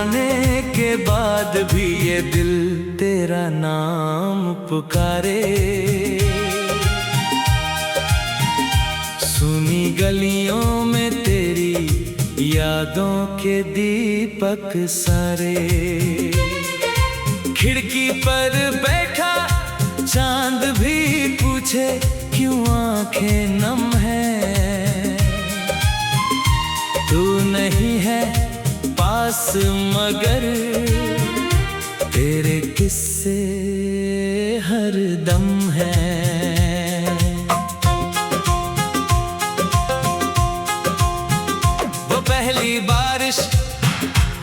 जाने के बाद भी ये दिल तेरा नाम पुकारे। सुनी गलियों में तेरी यादों के दीपक सारे। खिड़की पर बैठा चांद भी पूछे क्यों आंखें नम है। तू नहीं है पास मगर तेरे किस्से हर दम है। वो पहली बारिश,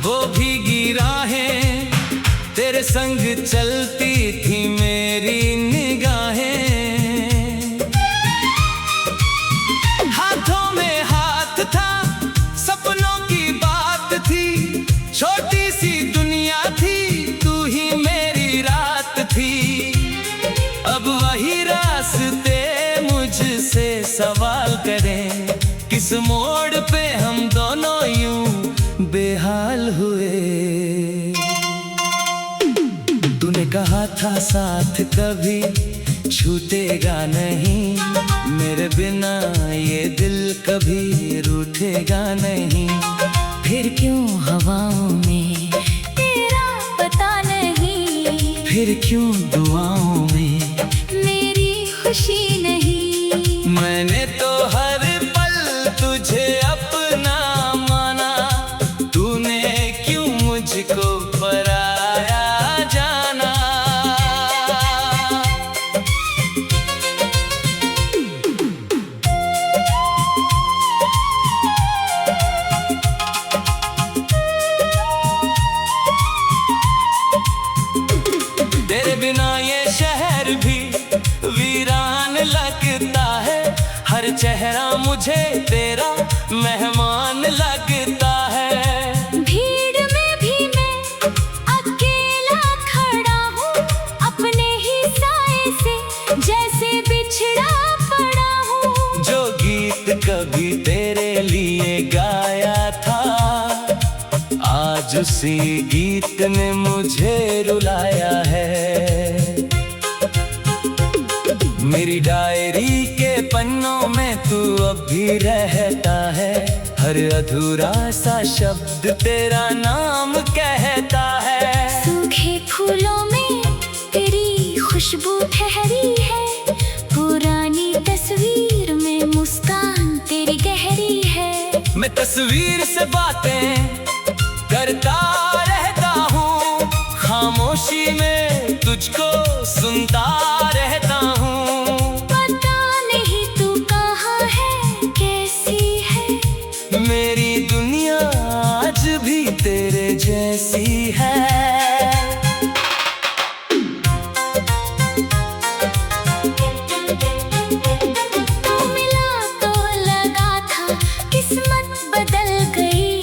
वो भीगी राहें, तेरे संग चलती थी मेरी निगाहें। हाथों में हाथ था, सपनों की बात थी, छोटी सी दुनिया थी, तू ही मेरी रात थी। अब वही रास्ते मुझसे सवाल करें, किस मोड़ पे हम दोनों यूं बेहाल हुए। तूने कहा था साथ कभी छूटेगा नहीं, मेरे बिना ये दिल कभी रूठेगा नहीं। फिर क्यों हवाओं में तेरा पता नहीं, फिर क्यों दुआओं में मेरी खुशी नहीं। मैंने तो हर पल तुझे अपना माना, तूने क्यों मुझको पराया जाना। तेरे बिना ये शहर भी वीरान लगता है, हर चेहरा मुझे तेरा मेहमान लगता है। भीड़ में भी मैं अकेला खड़ा हूँ, अपने ही साए से जैसे बिछड़ा पड़ा हूँ। जो गीत कभी तेरे लिए गाया था, आज उसी गीत ने मुझे रुलाया है। मेरी डायरी के पन्नों में तू अब भी रहता है, हर अधूरा सा शब्द तेरा नाम कहता है। सूखे फूलों में तेरी खुशबू ठहरी है, पुरानी तस्वीर में मुस्कान तेरी गहरी है। मैं तस्वीर से बातें करता रहता हूँ, खामोशी में तुझको सुनता रहता हूँ। पता नहीं तू कहाँ है, कैसी है, मेरी दुनिया आज भी तेरे जैसी है। तू मिला तो लगा था किस्मत बदल गई,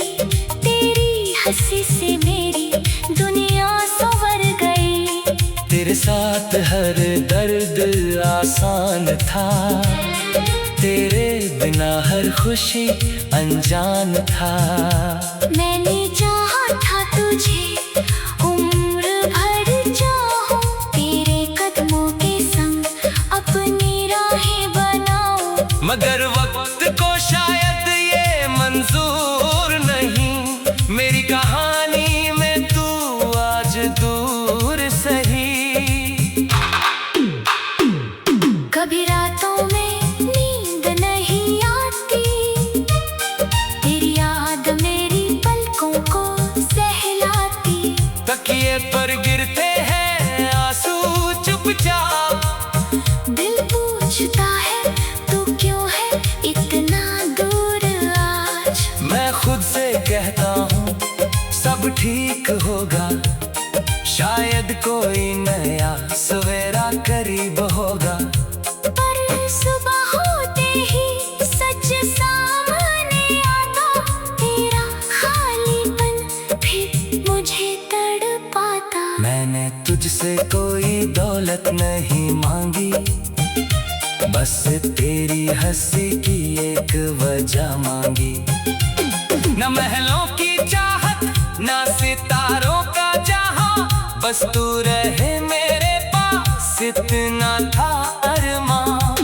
तेरी हंसी से मेरी दुनिया संवर गई। तेरे साथ हर दर्द आसान था, तेरे बिना हर खुशी अनजान था। मैंने चाहा था तुझे उम्र भर चाहूं, तेरे कदमों के संग अपनी राहें बनाऊं। मगर वक्त को शायद ये मंजूर नहीं, मेरी कहानी में तू आज दूर सही। कभी रातों में नींद नहीं आती, तेरी याद मेरी पलकों को सहलाती। तकिए पर गिरते हैं आंसू चुपचाप, दिल पूछता है तू क्यों है इतना दूर आज। मैं खुद से कहता हूँ सब ठीक होगा, शायद कोई नया सवेरा करीब होगा। पर सुबह होते ही सच सामने आता, तेरा खालीपन फिर मुझे तड़पाता। मैंने तुझसे कोई दौलत नहीं मांगी, बस तेरी हंसी की एक वजह मांगी। न महलों की चाहत ना सितारों का जहां, बस तू रहे मेरे पास, इतना था अरमां।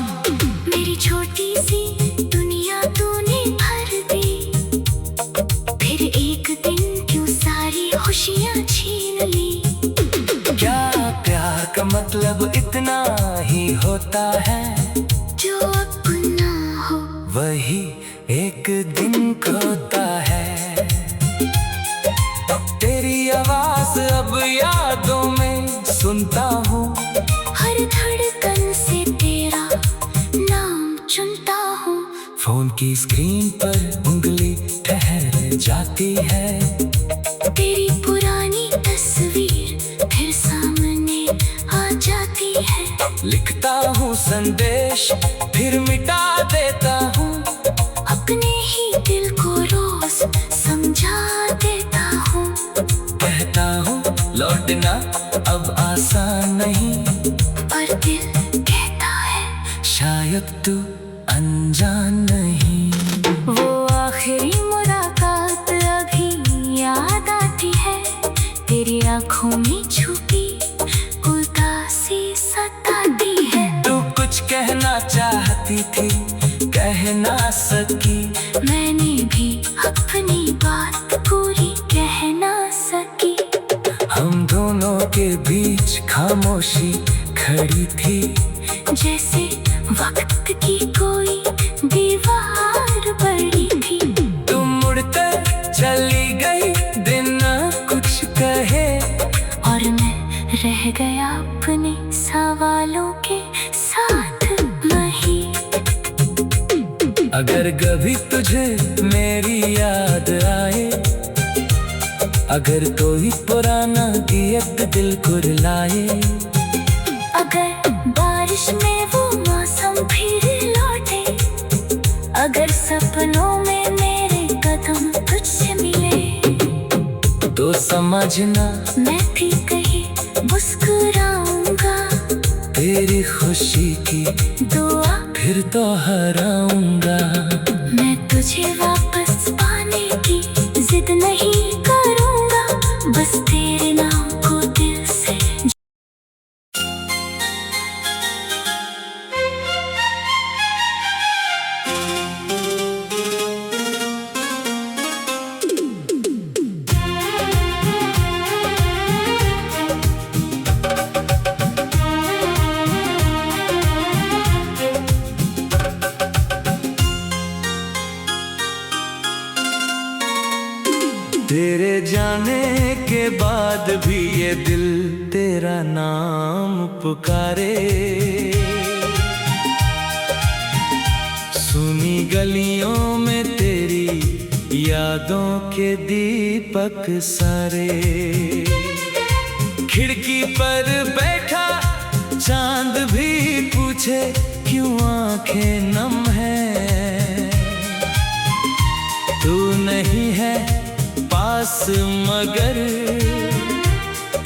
मेरी छोटी सी दुनिया तूने भर दी, फिर एक दिन क्यों सारी खुशियां छीन ली। क्या प्यार का मतलब इतना ही होता है, जो अपना हो वही एक दिन खोता है। तेरी आवाज अब यादों में सुनता हूँ, हर धड़कन से तेरा नाम चुनता हूँ। फोन की स्क्रीन पर उंगली ठहर जाती है, तेरी पुरानी तस्वीर फिर सामने आ जाती है। लिखता हूँ संदेश फिर मिटा देता हूँ, अपने ही दिल को रोज समझा देता हूँ। कहता हूँ लौटना अब आसान नहीं, पर दिल कहता है शायद तू अनजान नहीं। वो आखिरी मुलाकात अभी याद आती है, तेरी आंखों में छुपी उदासी सताती है। तू कुछ कहना चाहती थी, कह ना सकी, मैंने भी अपनी बात पूरी कह ना सकी। हम दोनों के बीच खामोशी खड़ी थी, जैसे वक्त की कोई दीवार बड़ी थी। तुम मुड़कर चली गई बिना कुछ कहे, और मैं रह गया अपने सवालों के साथ वही। अगर कभी तुझे मेरी याद आए, अगर कोई पुराना गीत दिल को रुलाए, अगर बारिश में वो मौसम फिर लौटे, अगर सपनों में मेरे कदम तुझसे मिले, तो समझना मैं भी कहीं मुस्कुराऊंगा, तेरी खुशी की दुआ फिर दोहराऊंगा। मैं तुझे वापस पाने की जिद नहीं करूंगा, बस तेरे नाम को दिल से। तेरे जाने के बाद भी ये दिल तेरा नाम पुकारे, सुनी गलियों में तेरी यादों के दीपक सारे। खिड़की पर बैठा चांद भी पूछे क्यों आंखें नम है, तू नहीं है पास मगर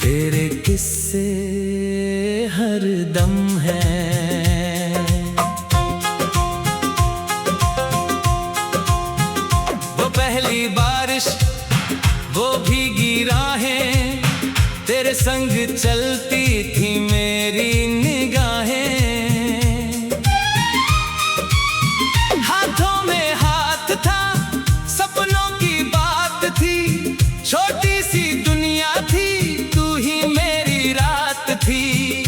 तेरे किस्से हर दम है। वो पहली बारिश, वो भीगी राहें, तेरे संग चलती थी मेरी निगाहें। हाथों में हाथ था, सपनों की बात थी, छोटी सी दुनिया थी, तू ही मेरी रात थी।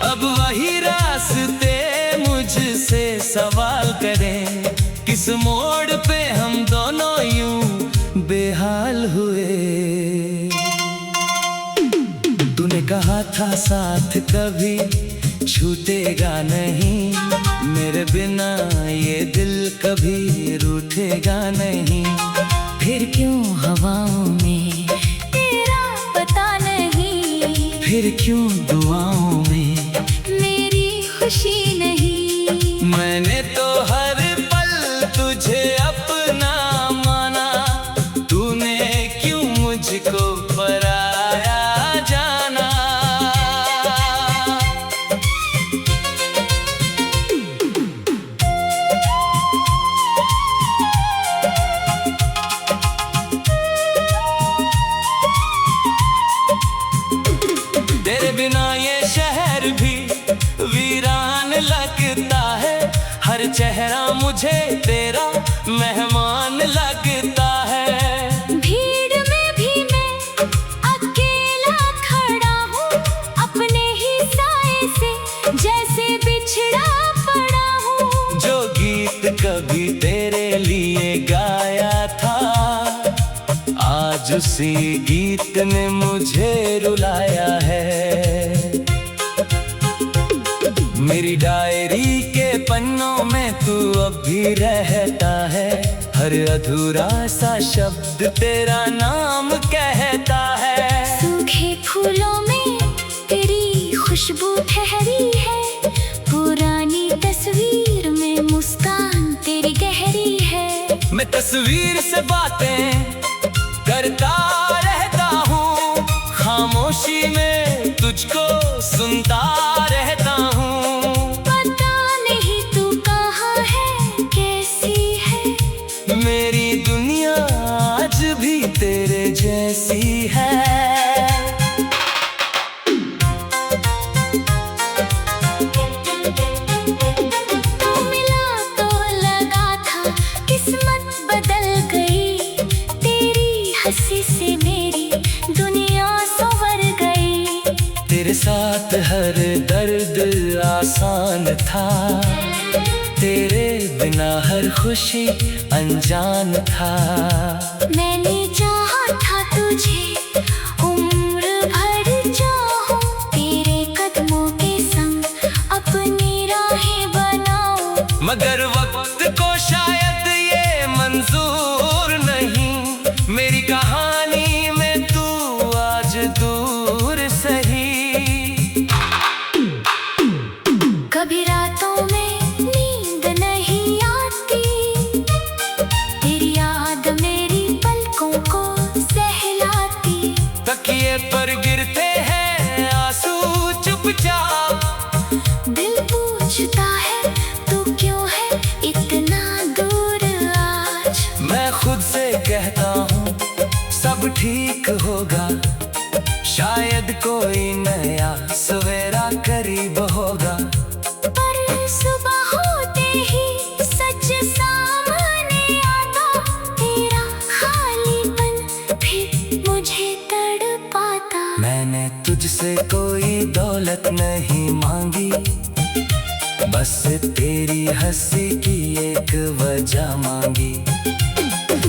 अब वही रास्ते मुझसे सवाल करें, किस मोड़ पे हम दोनों यूं बेहाल हुए। तूने कहा था साथ कभी छूटेगा नहीं, मेरे बिना ये दिल कभी रूठेगा नहीं। फिर क्यों हवाओं में तेरा पता नहीं, फिर क्यों दुआओं में मेरी खुशी नहीं। मैंने तो हर पल तुझे अपना माना, तूने क्यों मुझको पराया जाना। बिना ये शहर भी वीरान लगता है। हर चेहरा मुझे तेरा मेहमान लगता है। भीड़ में भी मैं अकेला खड़ा हूँ, अपने ही साए से जैसे बिछड़ा पड़ा हूँ। जो गीत कभी तेरे लिए गाया था, आज उसी गीत ने मुझे रुलाया है। मेरी डायरी के पन्नों में तू अब भी रहता है। हर अधूरा सा शब्द तेरा नाम कहता है। सूखे फूलों में तेरी खुशबू ठहरी है, पुरानी तस्वीर में मुस्कान तेरी गहरी है। मैं तस्वीर से बातें करता रहता हूँ, खामोशी में तुझको सुनता रहता हूँ। पता नहीं तू कहाँ है, कैसी है, मेरी दुनिया आज भी तेरे जैसी है। तू मिला तो लगा था किस्मत बदल गई, तेरी हंसी से मेरी दुनिया संवर गई। तेरे साथ हर दर्द आसान था, तेरे बिना हर खुशी अनजान था। मैंने चाहा था तुझे उम्र भर चाहूं, तेरे कदमों के संग अपनी राहें बनाऊं। मगर वक्त को शायद ये मंजूर नहीं, मेरी कहानी में तू आज दूर सही। कभी रातों में नींद नहीं आती, तेरी याद मेरी पलकों को सहलाती। तकिए पर गिरते हैं आंसू चुपचाप, दिल पूछता है तू क्यों है इतना दूर आज। मैं खुद से कहता हूँ सब ठीक होगा, शायद कोई नया सवेरा करीब होगा। पर सुबह होते ही सच सामने आता, तेरा खालीपन फिर मुझे तड़पाता। मैंने तुझसे कोई दौलत नहीं मांगी, बस तेरी हंसी की एक वजह मांगी।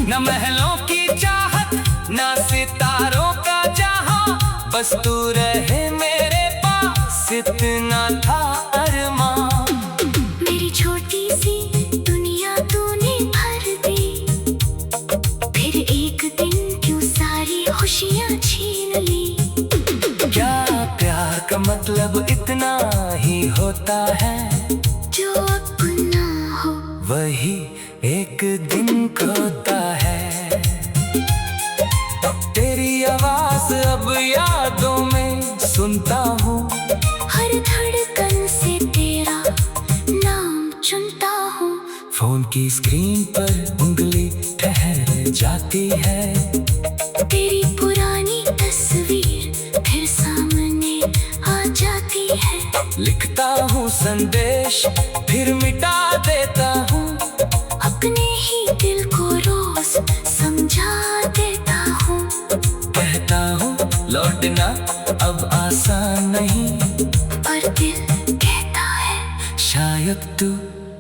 न महलों की चाहत, न सितारों का जहां, बस तू रहे मेरे पास, इतना था अरमां। मेरी छोटी सी दुनिया तूने भर दी, फिर एक दिन क्यों सारी खुशियाँ छीन ली। क्या प्यार का मतलब इतना ही होता है, जो अपना हो वही एक दिन खोता है। तेरी आवाज अब यादों में सुनता हूँ, हर धड़कन से तेरा नाम चुनता हूँ। फोन की स्क्रीन पर उंगली ठहर जाती है, तेरी पुरानी तस्वीर फिर सामने आ जाती है। लिखता हूँ संदेश फिर मिटा देता हूँ, अपने ही दिल को रोज समझा देता हूँ। कहता हूँ लौटना अब आसान नहीं, पर दिल कहता है शायद तू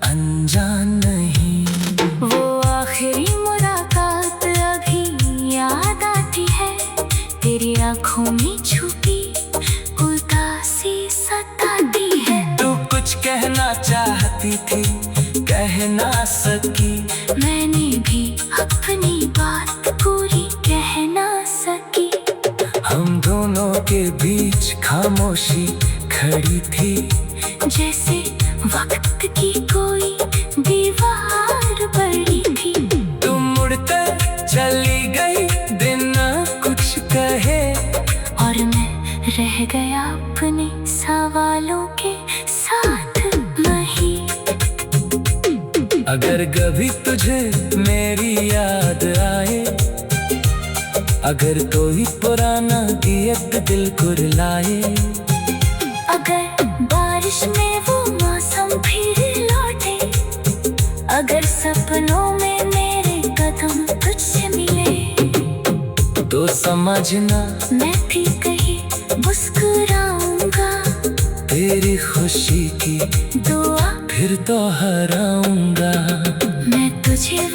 अनजान नहीं। वो आखिरी मुलाकात अभी याद आती है, तेरी आंखों में छुपी उदासी सताती है। तू कुछ कहना चाहती थी, कह ना सकी, मैंने भी अपनी बात पूरी कह ना सकी। हम दोनों के बीच खामोशी खड़ी थी, जैसे वक्त की कोई दीवार बड़ी थी। तुम मुड़कर चली गई, दिन न कुछ कहे, और मैं रह गया अपने सवालों के साथ वही। अगर कभी तुझे मेरी याद आए, अगर कोई पुराना गीत दिल को रुलाए, अगर बारिश में वो मौसम फिर लौटे, अगर सपनों में मेरे कदम तुझसे मिले, तो समझना मैं भी कहीं मुस्कुराऊंगा, तेरी खुशी की दुआ फिर तो हराऊंगा। मैं तुझे